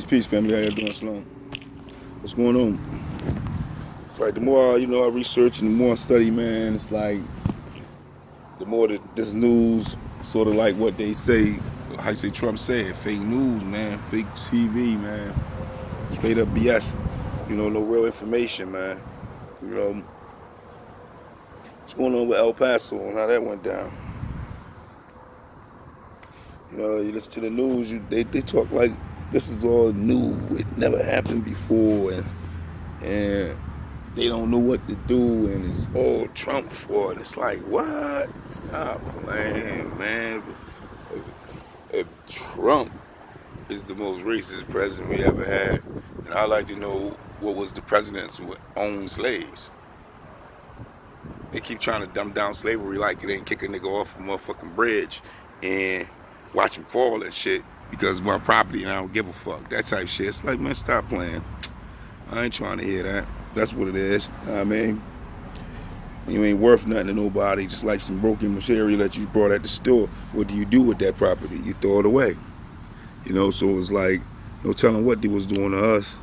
Peace, family. How you doing, Shalom? What's going on? It's like the more I research and the more I study, man. It's like the more that this news, sort of like what they say, how you say Trump said, fake news, man, fake TV, man, straight up BS. No real information, man. You know what's going on with El Paso and how that went down. You listen to the news, they talk like this is all new. It never happened before, and they don't know what to do, and it's all Trump for it. It's like, what? Stop playing, man. If Trump is the most racist president we ever had, and I'd like to know what was the presidents who owned slaves. They keep trying to dumb down slavery like it ain't kick a nigga off a motherfucking bridge and watch him fall and shit because of my property and I don't give a fuck. That type shit. It's like, man, stop playing. I ain't trying to hear that. That's what it is. You know what I mean? You ain't worth nothing to nobody, just like some broken material that you brought at the store. What do you do with that property? You throw it away. So it's like, no telling what they was doing to us.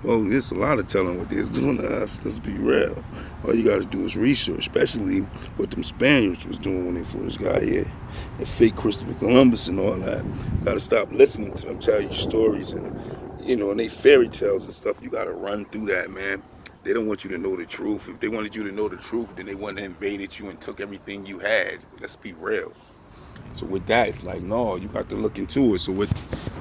Well, there's a lot of telling what they was doing to us. Let's be real. All you got to do is research, especially what them Spaniards was doing when they first got here. The fake Christopher Columbus and all that. Got to stop listening to them tell you stories and they fairy tales and stuff. You got to run through that, man. They don't want you to know the truth. If they wanted you to know the truth, then they wouldn't have invaded you and took everything you had. Let's be real. So with that, it's like, no, you got to look into it. So with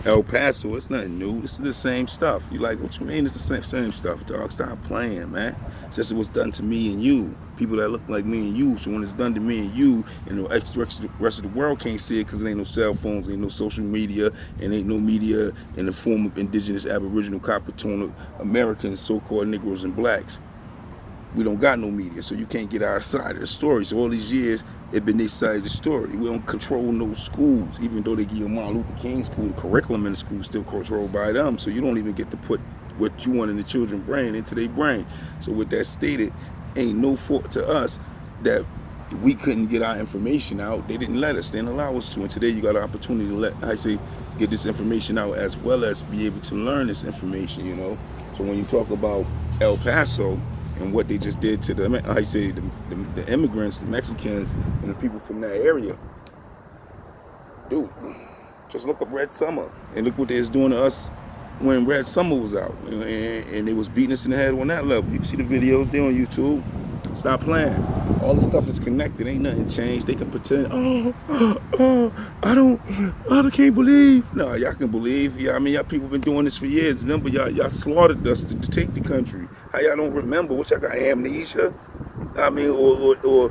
El Paso, it's nothing new. This is the same stuff. You like, what you mean it's the same stuff, dog? Stop playing, man. It's just what's done to me and you. People that look like me and you. So when it's done to me and you, and the rest of the world can't see it because there ain't no cell phones, ain't no social media, and ain't no media in the form of indigenous, aboriginal, copper-toned Americans, so-called Negroes and blacks. We don't got no media, so you can't get our side of the story. So all these years, it's been their side of the story. We don't control no schools, even though they give you Martin Luther King school, the curriculum in the school still controlled by them. So you don't even get to put what you want in the children's brain into their brain. So with that stated, ain't no fault to us that we couldn't get our information out. They didn't let us. They didn't allow us to. And today you got an opportunity to get this information out as well as be able to learn this information, So when you talk about El Paso, and what they just did to the immigrants, the Mexicans, and the people from that area. Dude, just look up Red Summer and look what they was doing to us when Red Summer was out. And they was beating us in the head on that level. You can see the videos there on YouTube. Stop playing. All the stuff is connected. Ain't nothing changed. They can pretend, I can't believe. No, y'all can believe. Yeah, I mean, y'all people been doing this for years. Remember, y'all slaughtered us to take the country. How y'all don't remember? What y'all got, amnesia? I mean, or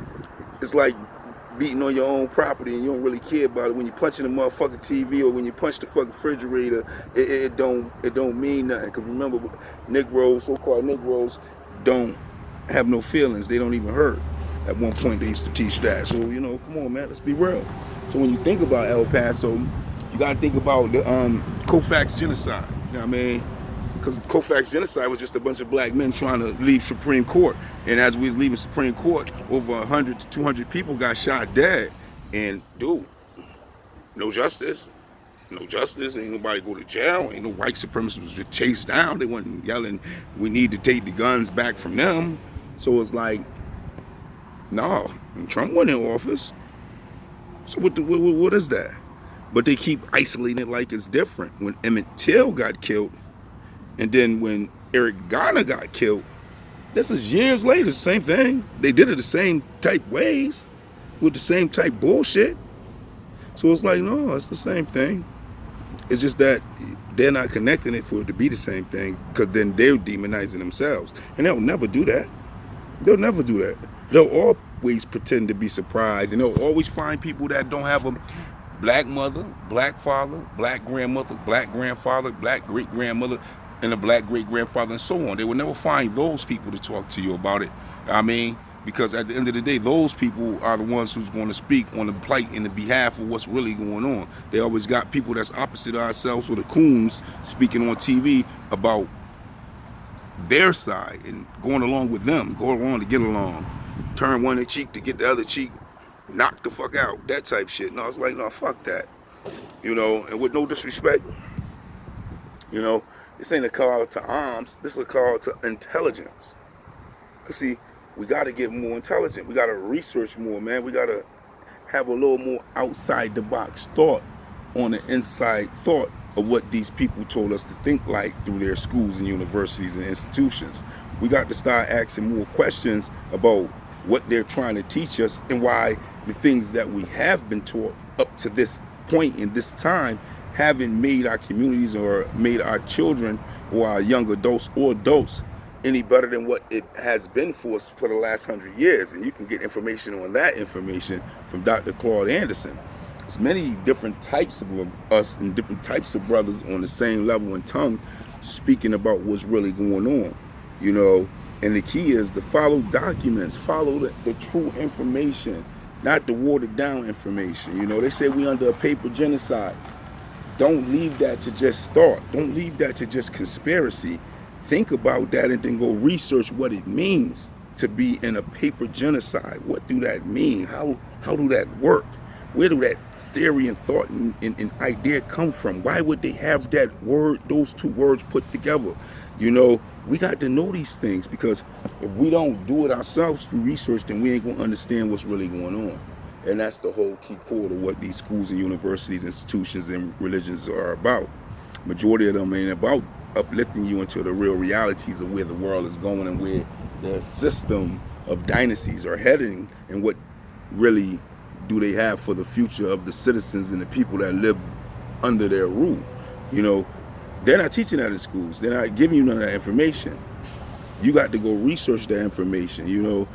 it's like beating on your own property and you don't really care about it. When you're punching the motherfucking TV or when you punch the fucking refrigerator, it don't mean nothing. Because remember, Negroes, so-called Negroes, don't have no feelings. They don't even hurt. At one point, they used to teach that. So, come on, man, let's be real. So when you think about El Paso, you got to think about the Colfax genocide. You know what I mean? Because Colfax genocide was just a bunch of black men trying to leave Supreme Court. And as we was leaving Supreme Court, over 100 to 200 people got shot dead. And, dude, no justice. No justice. Ain't nobody go to jail. Ain't no white supremacists was chased down. They wasn't yelling, we need to take the guns back from them. So it's like, no, Trump wasn't in office. So what is that? But they keep isolating it like it's different. When Emmett Till got killed, and then when Eric Garner got killed, this is years later, same thing. They did it the same type ways, with the same type bullshit. So it's like, no, it's the same thing. It's just that they're not connecting it for it to be the same thing, because then they're demonizing themselves. And they'll never do that. They'll never do that. They'll always pretend to be surprised, and they'll always find people that don't have a black mother, black father, black grandmother, black grandfather, black great-grandmother, and a black great-grandfather, and so on. They will never find those people to talk to you about it. I mean, because at the end of the day, those people are the ones who's going to speak on the plight and the behalf of what's really going on. They always got people that's opposite ourselves, or the coons, speaking on TV about their side and going along with them, go along to get along, turn one cheek to get the other cheek knocked the fuck out, that type shit. No, it's like, no, fuck that. And with no disrespect, You know, this ain't a call to arms. This is a call to intelligence. Cause see, we got to get more intelligent. We got to research more, man. We got to have a little more outside the box thought on the inside thought of what these people told us to think like through their schools and universities and institutions. We got to start asking more questions about what they're trying to teach us and why the things that we have been taught up to this point in this time haven't made our communities or made our children or our young adults or adults any better than what it has been for us for the last 100 years. And you can get information on that information from Dr. Claude Anderson. There's many different types of us and different types of brothers on the same level and tongue speaking about what's really going on, you know. And the key is to follow documents, follow the true information, not the watered down information. You know, they say we under a paper genocide. Don't leave that to just thought. Don't leave that to just conspiracy. Think about that and then go research what it means to be in a paper genocide. What do that mean? How do that work? Where do that theory and thought and idea come from? Why would they have that word, those two words put together? You know, we got to know these things, because if we don't do it ourselves through research, then we ain't going to understand what's really going on. And that's the whole key core to what these schools and universities, institutions, and religions are about. Majority of them ain't about uplifting you into the real realities of where the world is going and where the system of dynasties are heading, and what really do they have for the future of the citizens and the people that live under their rule. You know, they're not teaching that in schools. They're not giving you none of that information. You got to go research that information. You know,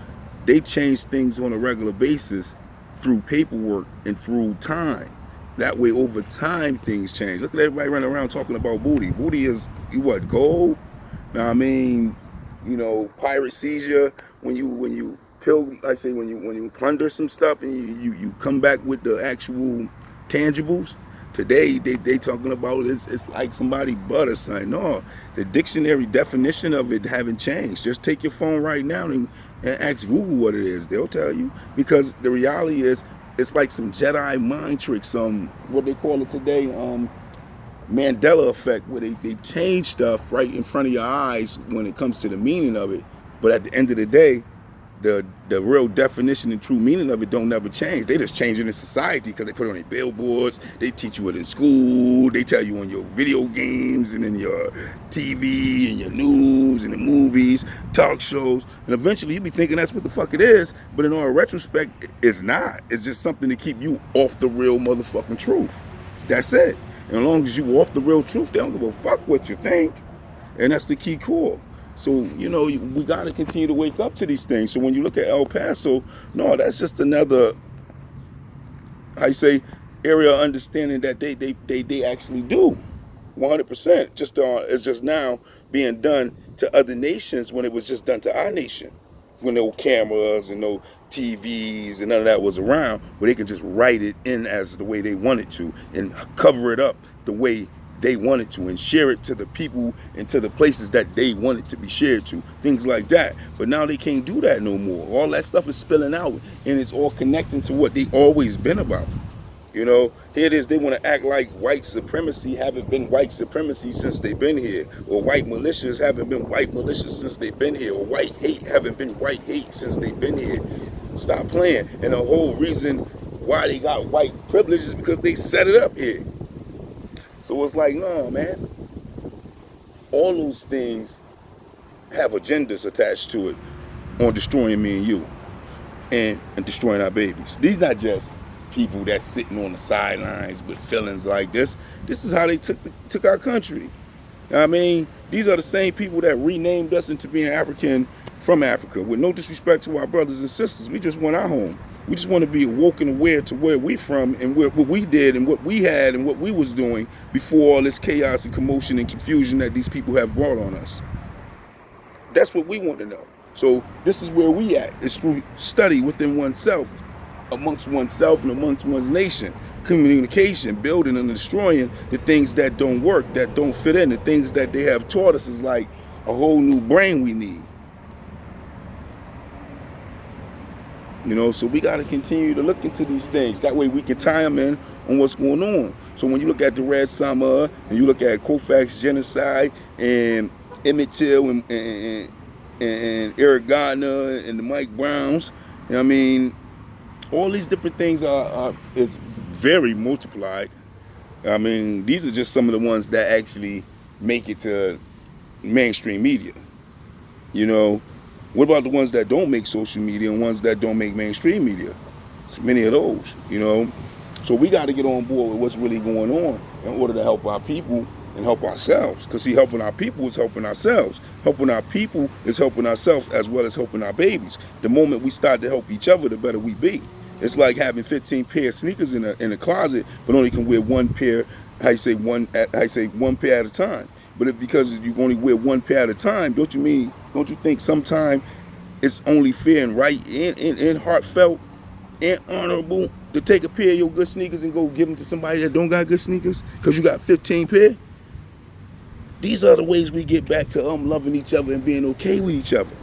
they change things on a regular basis through paperwork and through time. That way, over time, things change. Look at everybody running around talking about booty. Booty is, what, gold? Now, I mean, you know, pirate seizure, when you plunder some stuff and you come back with the actual tangibles. Today, they talking about it's like somebody but or something. No, the dictionary definition of it haven't changed. Just take your phone right now and ask Google what it is. They'll tell you, because the reality is, it's like some Jedi mind trick, some, what they call it today, Mandela effect, where they change stuff right in front of your eyes when it comes to the meaning of it. But at the end of the day, the real definition and true meaning of it don't never change. They just change it in society because they put it on their billboards, they teach you it in school, they tell you on your video games and in your TV and your news and the movies, talk shows, and eventually you be thinking that's what the fuck it is, but in all retrospect, it's not. It's just something to keep you off the real motherfucking truth. That's it. And as long as you off the real truth, they don't give a fuck what you think. And that's the key core. So, you know, we got to continue to wake up to these things. So when you look at El Paso, no, that's just another, area of understanding that they actually do. 100%. It's just now being done to other nations when it was just done to our nation. When no cameras and no TVs and none of that was around, where they can just write it in as the way they wanted to and cover it up the way they wanted to and share it to the people and to the places that they wanted to be shared to, things like that. But now they can't do that no more. All that stuff is spilling out, and it's all connecting to what they always been about. You know, here it is, they want to act like white supremacy haven't been white supremacy since they've been here, or white militias haven't been white militias since they've been here, or white hate haven't been white hate since they've been here. Stop playing. And the whole reason why they got white privilege is because they set it up here. So it's like, no, man. All those things have agendas attached to it on destroying me and you and destroying our babies. These not just people that's sitting on the sidelines with feelings like this. This is how they took our country. I mean, these are the same people that renamed us into being African from Africa. With no disrespect to our brothers and sisters, we just want our home. We just want to be awoke and aware to where we from and what we did and what we had and what we was doing before all this chaos and commotion and confusion that these people have brought on us. That's what we want to know. So this is where we at. It's through study within oneself, amongst oneself and amongst one's nation. Communication, building and destroying the things that don't work, that don't fit in. The things that they have taught us is like a whole new brain we need. So we got to continue to look into these things. That way we can tie them in on what's going on. So when you look at the Red Summer and you look at Koufax genocide and Emmett Till and Eric Gardner and the Mike Browns, all these different things is very multiplied. These are just some of the ones that actually make it to mainstream media. What about the ones that don't make social media and ones that don't make mainstream media? It's many of those. So we got to get on board with what's really going on in order to help our people and help ourselves. Because see, helping our people is helping ourselves. Helping our people is helping ourselves as well as helping our babies. The moment we start to help each other, the better we be. It's like having 15 pair of sneakers in a closet, but only can wear one pair. One pair at a time. But because you only wear one pair at a time, don't you think sometimes it's only fair and right and heartfelt and honorable to take a pair of your good sneakers and go give them to somebody that don't got good sneakers because you got 15 pair? These are the ways we get back to loving each other and being okay with each other.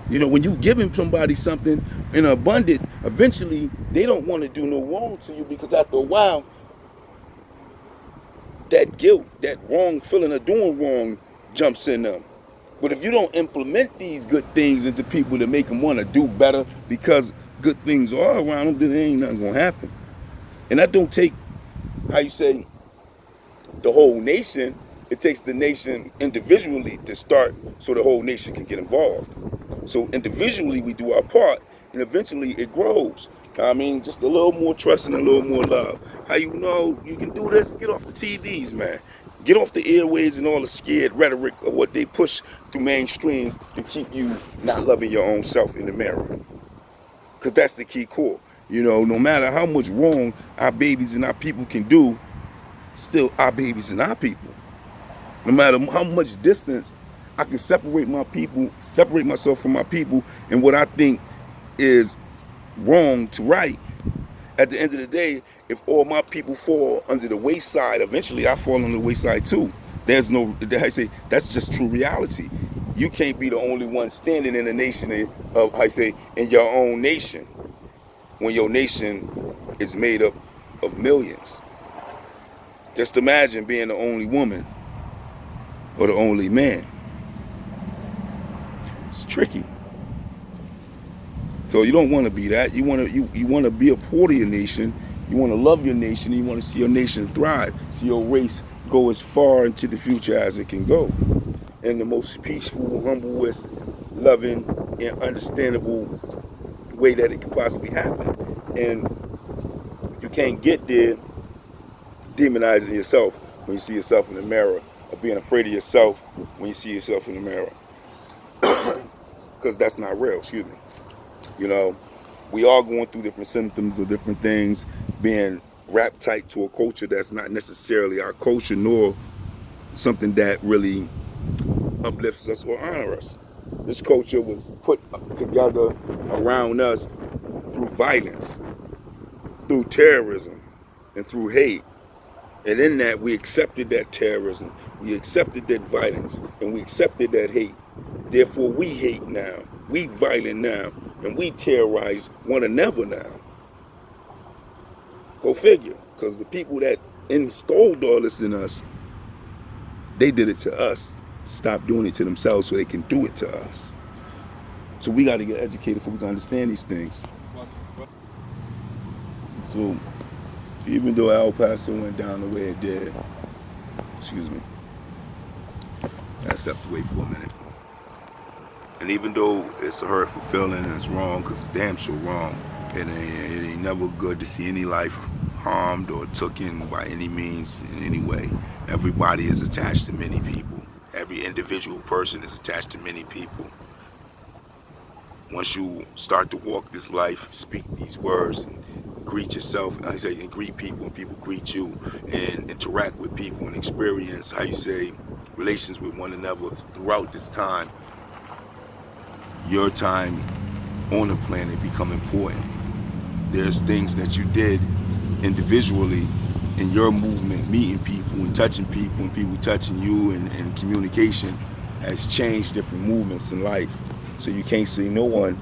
When you giving somebody something in abundance, eventually they don't want to do no wrong to you, because after a while, that guilt, that wrong feeling of doing wrong jumps in them. But if you don't implement these good things into people to make them want to do better because good things are around them, then there ain't nothing going to happen. And that don't take, the whole nation. It takes the nation individually to start so the whole nation can get involved. So individually we do our part, and eventually it grows. Just a little more trust and a little more love. How you know you can do this? Get off the TVs, man. Get off the airways and all the scared rhetoric of what they push through mainstream to keep you not loving your own self in the mirror. Because that's the key core. No matter how much wrong our babies and our people can do, still our babies and our people. No matter how much distance I can separate myself from my people and what I think is wrong to right, at the end of the day, if all my people fall under the wayside, eventually I fall on the wayside too. That's just true reality. You can't be the only one standing in a nation in your own nation, when your nation is made up of millions. Just imagine being the only woman or the only man. It's tricky. So you don't want to be that. You want to be a part of your nation. You want to love your nation. You want to see your nation thrive. See your race go as far into the future as it can go, in the most peaceful, humblest, loving, and understandable way that it can possibly happen. And you can't get there demonizing yourself when you see yourself in the mirror, or being afraid of yourself when you see yourself in the mirror. Because that's not real, excuse me. We are going through different symptoms of different things, being wrapped tight to a culture that's not necessarily our culture, nor something that really uplifts us or honors us. This culture was put together around us through violence, through terrorism, and through hate. And in that, we accepted that terrorism, we accepted that violence, and we accepted that hate. Therefore, we hate now, we violent now, and we terrorize one another now. Go figure, because the people that installed all this in us, they did it to us. Stop doing it to themselves so they can do it to us. So we got to get educated before we can understand these things. So even though El Paso went down the way it did, excuse me, I stepped away for a minute. And even though it's a hurtful feeling and it's wrong, because it's damn sure wrong, it ain't never good to see any life harmed or taken by any means in any way. Everybody is attached to many people. Every individual person is attached to many people. Once you start to walk this life, speak these words, and greet yourself, and greet people, and people greet you, and interact with people and experience, relations with one another throughout this time, your time on the planet become important. There's things that you did individually in your movement, meeting people and touching people and people touching you, and communication has changed different movements in life. So you can't say no one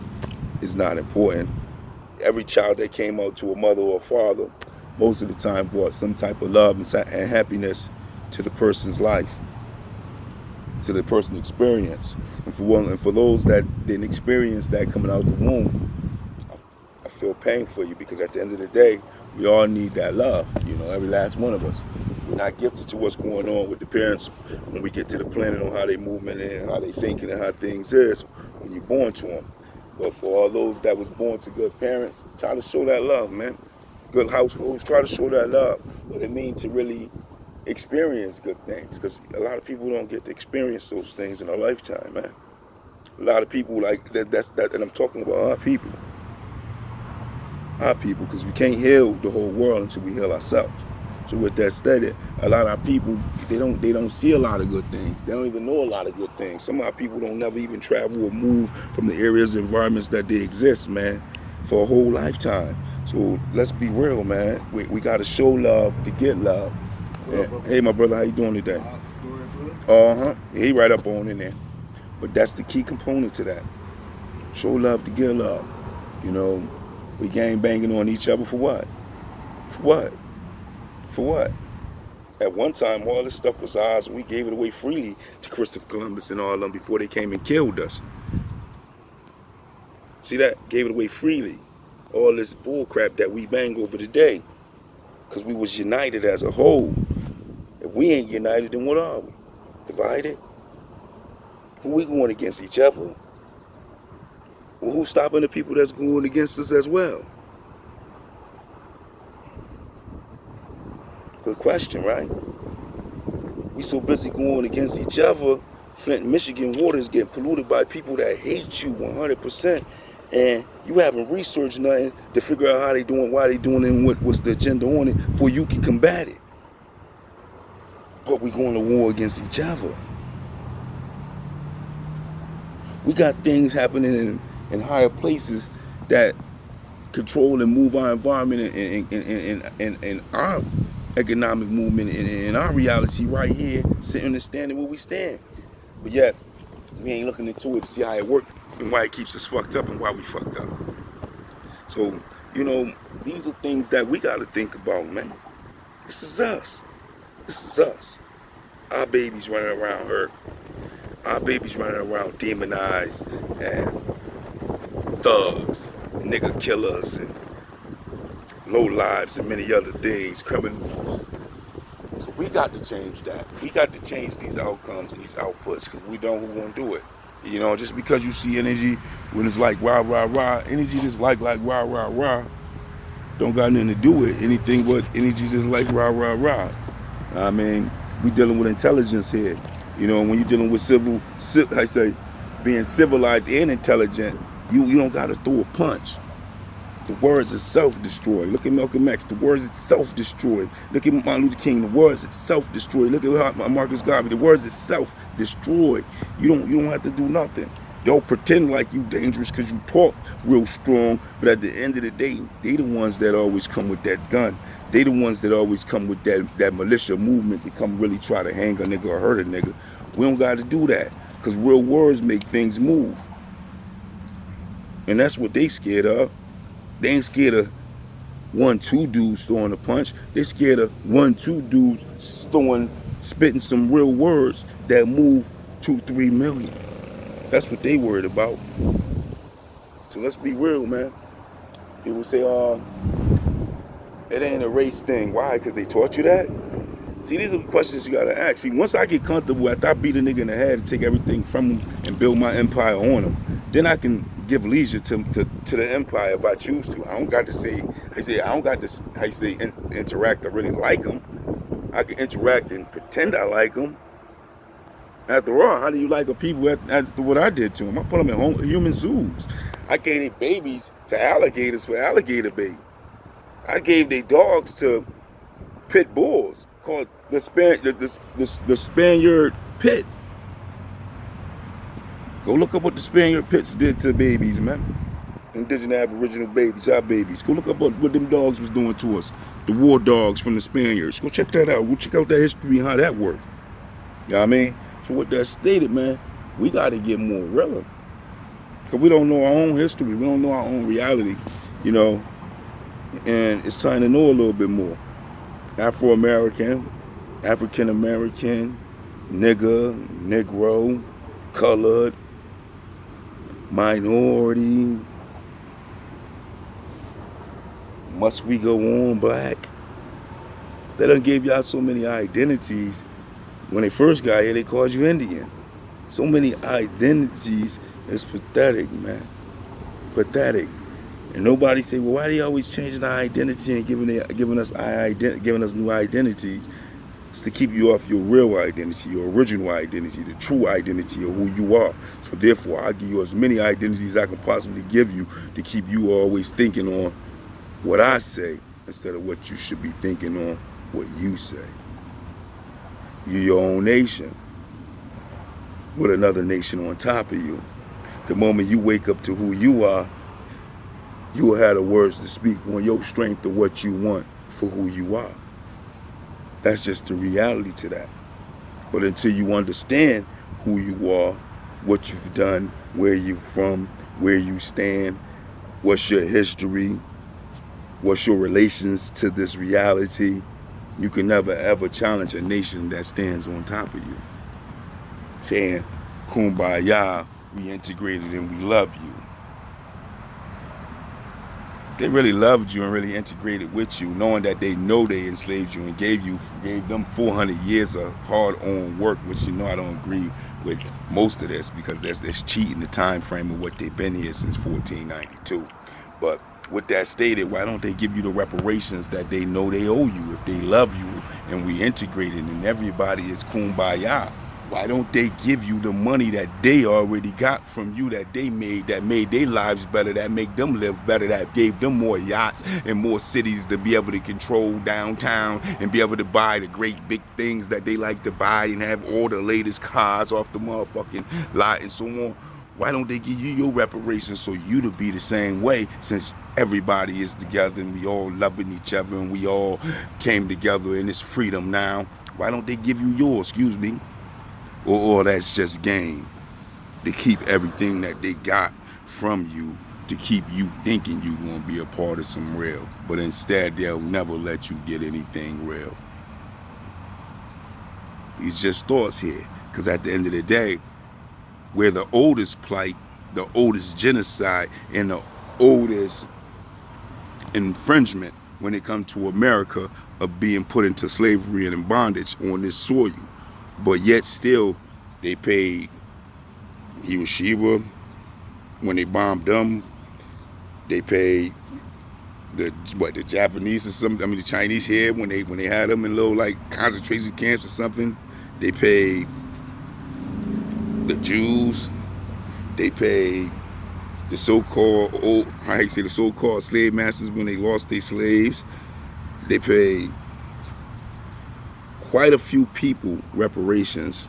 is not important. every child that came out to a mother or a father, most of the time brought some type of love and happiness to the person's life, to the person's experience. And for those that didn't experience that coming out the womb, I feel pain for you, because at the end of the day, we all need that love. Every last one of us. We're not gifted to what's going on with the parents when we get to the planet, on how they moving and how they thinking and how things is when you're born to them. But for all those that was born to good parents, try to show that love, man. Good households, try to show that love. What it means to really experience good things, because a lot of people don't get to experience those things in a lifetime, man. A lot of people like that. And I'm talking about our people, because we can't heal the whole world until we heal ourselves. So with that stated, a lot of our people, they don't see a lot of good things. They don't even know a lot of good things. Some of our people don't never even travel or move from the areas and environments that they exist, man, for a whole lifetime. So let's be real, man. We got to show love to get love. Yeah. Hey, my brother, how you doing today? He right up on in there. But that's the key component to that. Show love to get love. We gang banging on each other for what? For what? For what? At one time, all this stuff was ours, and we gave it away freely to Christopher Columbus and all of them before they came and killed us. See that? Gave it away freely. All this bull crap that we bang over today, because we was united as a whole. If we ain't united, then what are we? Divided? Who we going against? Each other? Well, who's stopping the people that's going against us as well? Good question, right? We so busy going against each other. Flint, Michigan water is getting polluted by people that hate you 100%, and you haven't researched nothing to figure out how they doing, why they doing it, and what's the agenda on it, before you can combat it. But we going to war against each other. We got things happening in higher places that control and move our environment and our economic movement and our reality right here, sitting and standing where we stand. But yet, we ain't looking into it to see how it works and why it keeps us fucked up and why we fucked up. So, these are things that we got to think about, man. This is us. This is us. Our babies running around hurt. Our babies running around demonized as thugs, nigga killers, and low lives and many other things coming. So we got to change that. We got to change these outcomes and these outputs, because we don't want to do it. Just because you see energy when it's like rah, rah, rah, energy just like rah, rah, rah, don't got nothing to do with anything but energy just like rah, rah, rah. I mean, we dealing with intelligence here. When you're dealing with being civilized and intelligent, you don't got to throw a punch. The words itself destroy. Look at Malcolm X. The words itself destroy. Look at Martin Luther King. The words itself destroy. Look at Marcus Garvey. The words itself destroy. You don't have to do nothing. Don't pretend like you dangerous because you talk real strong, but at the end of the day, they the ones that always come with that gun. They the ones that always come with that militia movement to come really try to hang a nigga or hurt a nigga. We don't got to do that, because real words make things move. And that's what they scared of. They ain't scared of 1-2 dudes throwing a punch. They scared of 1-2 dudes spitting some real words that move 2-3 million. That's what they worried about. So let's be real, man. People say, it ain't a race thing. Why? Because they taught you that? See, these are the questions you gotta ask. See, once I get comfortable, after I beat a nigga in the head and take everything from him and build my empire on him, then I can give leisure to the empire if I choose to. I don't got to say, interact. I really like him. I can interact and pretend I like him. After all, how do you like a people after what I did to them? I put them in human zoos. I gave their babies to alligators for alligator bait. I gave their dogs to pit bulls called the Spaniard pit. Go look up what the Spaniard pits did to babies, man. Indigenous Aboriginal babies, our babies. Go look up what them dogs was doing to us. The war dogs from the Spaniards. Go check that out. Go check out that history and how that worked. You know what I mean? So with that stated, man, we got to get more relevant. Because we don't know our own history. We don't know our own reality. you know, and it's time to know a little bit more. Afro-American, African-American, nigger, Negro, colored, minority, must we go on black? They done gave y'all so many identities. When they first got here, they called you Indian. So many identities. It's pathetic, man. Pathetic. And nobody say, well, why they always changing our identity and giving us new identities? It's to keep you off your real identity, your original identity, the true identity of who you are. So therefore, I give you as many identities I can possibly give you to keep you always thinking on what I say instead of what you should be thinking on what you say. You're your own nation with another nation on top of you. The moment you wake up to who you are, you will have the words to speak on your strength of what you want for who you are. That's just the reality to that. But until you understand who you are, what you've done, where you're from, where you stand, what's your history, what's your relations to this reality, you can never ever challenge a nation that stands on top of you. Saying, Kumbaya, we integrated and we love you. They really loved you and really integrated with you, knowing that they know they enslaved you and gave them 400 years of hard-earned work, which I don't agree with most of this because that's cheating the time frame of what they've been here since 1492. But with that stated, why don't they give you the reparations that they know they owe you if they love you and we integrated and everybody is kumbaya? Why don't they give you the money that they already got from you that made their lives better, that make them live better, that gave them more yachts and more cities to be able to control downtown and be able to buy the great big things that they like to buy and have all the latest cars off the motherfucking lot and so on? Why don't they give you your reparations so you to be the same way, since everybody is together and we all loving each other and we all came together in this freedom now? Why don't they give you yours, excuse me? Or that's just game to keep everything that they got from you, to keep you thinking you're going to be a part of some real. But instead, they'll never let you get anything real. It's just thoughts here. Because at the end of the day, we're the oldest plight, the oldest genocide, and the oldest infringement when it comes to America of being put into slavery and in bondage on this soil. But yet still, they paid Hiroshima when they bombed them. They paid the Japanese or something. I mean the Chinese here when they had them in little like concentration camps or something. They paid the Jews. They paid the so-called the so-called slave masters when they lost their slaves. They paid quite a few people reparations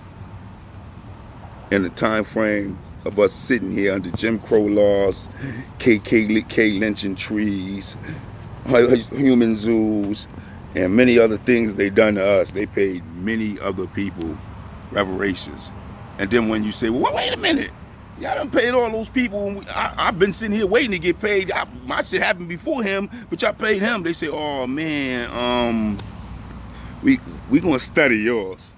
in the time frame of us sitting here under Jim Crow laws, KKK lynching trees, human zoos, and many other things they done to us. They paid many other people reparations. And then when you say, well, wait a minute, y'all done paid all those people. I've been sitting here waiting to get paid. My shit happened before him, but y'all paid him. They say, oh man, we gonna study yours.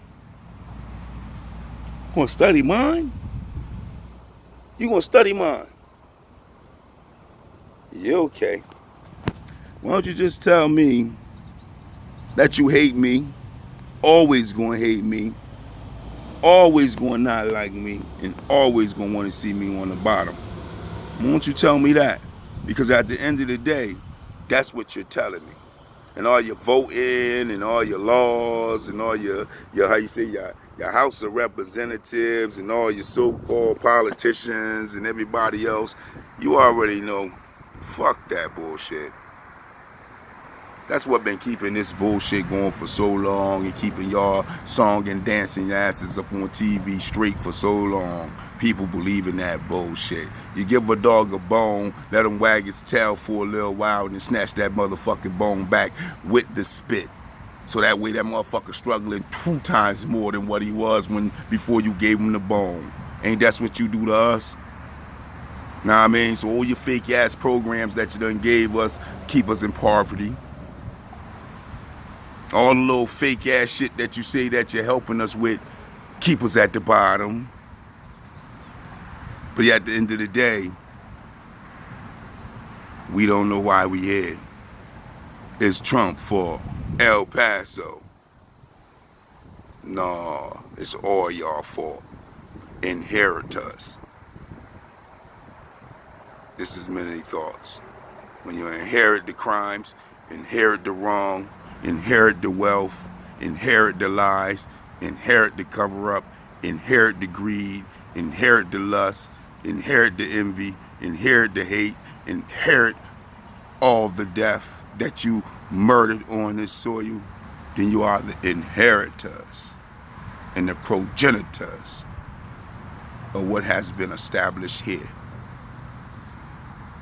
Gonna study mine? You gonna study mine? Yeah, okay. Why don't you just tell me that you hate me, always gonna hate me, always gonna not like me, and always gonna wanna see me on the bottom? Why don't you tell me that? Because at the end of the day, that's what you're telling me. And all your voting and all your laws and all your how you say your House of Representatives and all your so-called politicians and everybody else, you already know, fuck that bullshit. That's what been keeping this bullshit going for so long and keeping y'all song and dancing asses up on TV straight for so long. People believe in that bullshit. You give a dog a bone, let him wag his tail for a little while and then snatch that motherfucking bone back with the spit. So that way that motherfucker struggling 2 times more than what he was before you gave him the bone. Ain't that's what you do to us? Know what I mean? So all your fake ass programs that you done gave us keep us in poverty. All the little fake ass shit that you say that you're helping us with keep us at the bottom. But at the end of the day, we don't know why we here. It's Trump for El Paso. No, it's all y'all fault. Inherit us. This is many thoughts. When you inherit the crimes, inherit the wrong, inherit the wealth, inherit the lies, inherit the cover-up, inherit the greed, inherit the lust, inherit the envy, inherit the hate, inherit all the death that you murdered on this soil, then you are the inheritors and the progenitors of what has been established here.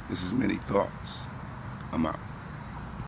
This is Many Thoughts. I'm out.